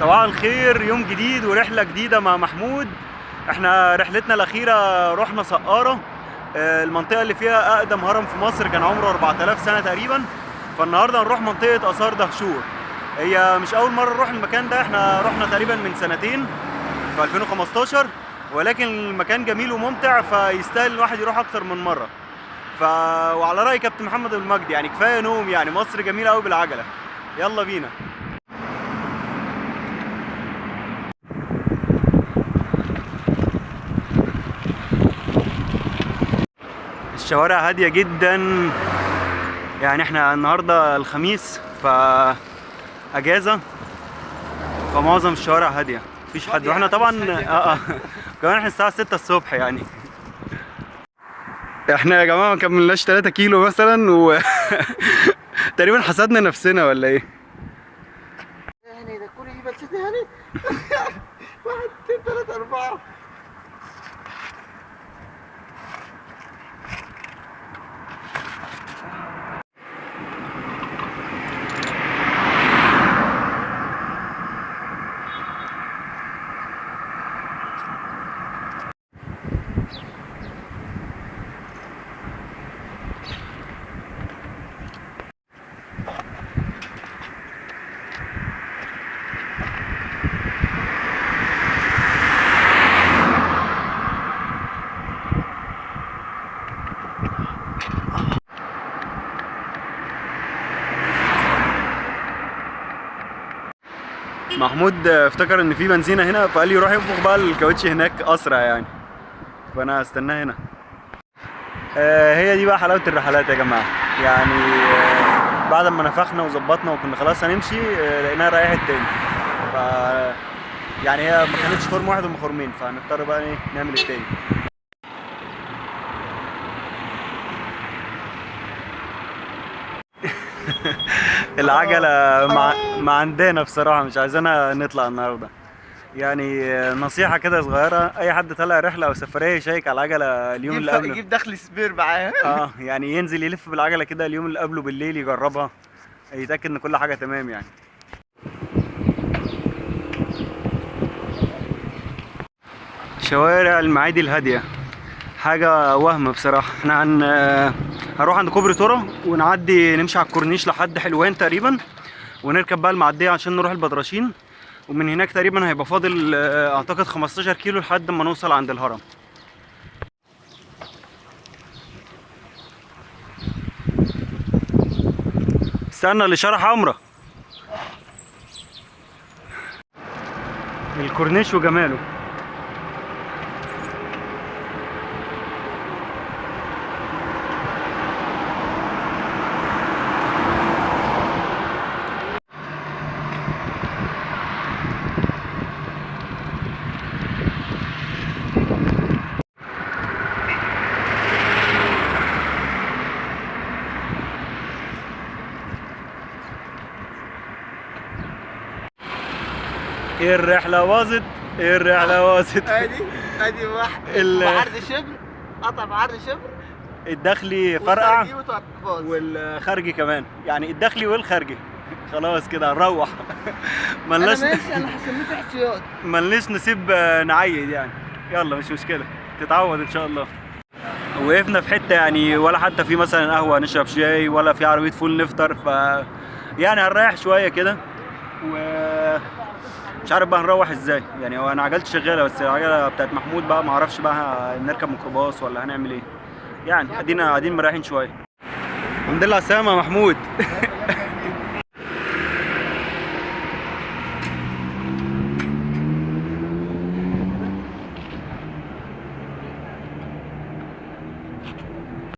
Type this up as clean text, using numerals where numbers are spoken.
صباح الخير، يوم جديد ورحلة جديدة مع محمود. احنا رحلتنا الأخيرة رحنا سقارة، المنطقة اللي فيها أقدم هرم في مصر، كان عمره 4000 سنة تقريبا. فالنهاردة هنروح منطقة آثار دهشور. هي مش أول مرة نروح المكان ده، احنا رحنا تقريبا من سنتين في 2015، ولكن المكان جميل وممتع فيستاهل الواحد يروح أكتر من مرة. وعلى رأي كابتن محمد المجدي يعني كفاية نوم، يعني مصر جميلة أوي بالعجلة. يلا بينا. الشوارع هادية جدا، يعني احنا النهاردة الخميس فأجازة، فمعظم الشوارع هادية مفيش حد، واحنا طبعا كمان احنا الساعة 6 الصبح يعني. احنا يا جماعة ما كملناش 3 كيلو مثلا تقريبا حسدنا نفسنا ولا ايه؟ يعني ده كل دي بس يعني واحد اتنين تلاتة أربعة. محمود افتكر ان في بنزينة هنا فقال لي يروح ينفخ بقى الكاوتش هناك اسرع يعني، فانا هستناه هنا. هي دي بقى حلاوة الرحلات يا جماعة، يعني بعد ما نفخنا وظبطنا وكنا خلاص هنمشي لقيناها رايحة تاني. ف يعني هي ما كانتش خرم واحد هم خرمين، فهنضطر بقى ايه نعمل التاني. العجلة ما عندنا بصراحة، مش عايزانا نطلع النهاردة. يعني نصيحة كده صغيرة، أي حد طالع رحلة أو سفرية يشيك على العجلة اليوم اللي قبله. يجيب دخل سبير معاه. يعني ينزل يلف بالعجلة كده اليوم اللي قبله بالليل يجربها، يتأكد إن كل حاجة تمام يعني. شوارع المعادي الهادية حاجة وهم بصراحة. احنا هنروح عند كوبري تورا ونعدي نمشي على الكورنيش لحد حلوان تقريبا، ونركب بقى المعدية عشان نروح البدرشين، ومن هناك تقريبا هيبقى فاضل اعتقد 15 كيلو لحد ما نوصل عند الهرم. استنى الإشارة حمراء. الكورنيش وجماله. ايه الرحلة باظت، ايه الرحلة باظت. ادي واحد بعرض شبر، قطع بعرض شبر. الداخلي فرقع والخارجي كمان، يعني الداخلي والخارجي. خلاص كده هنروح. ملناش انا حسميته احتياط، ملناش نسيب نعيد يعني. يلا مش مشكلة، تتعود ان شاء الله. وقفنا في حتة يعني ولا حتى في مثلا قهوة نشرب شاي ولا في عربية فول نفطر، يعني هنريح شوية كده مش عارف بقى هنروح ازاي. يعني هو انا عجلتي شغاله، بس العجله بتاعت محمود بقى ما اعرفش بقى نركب ميكروباص ولا هنعمل ايه. يعني قاعدين مريحين شويه. الحمد لله على السلامه يا محمود.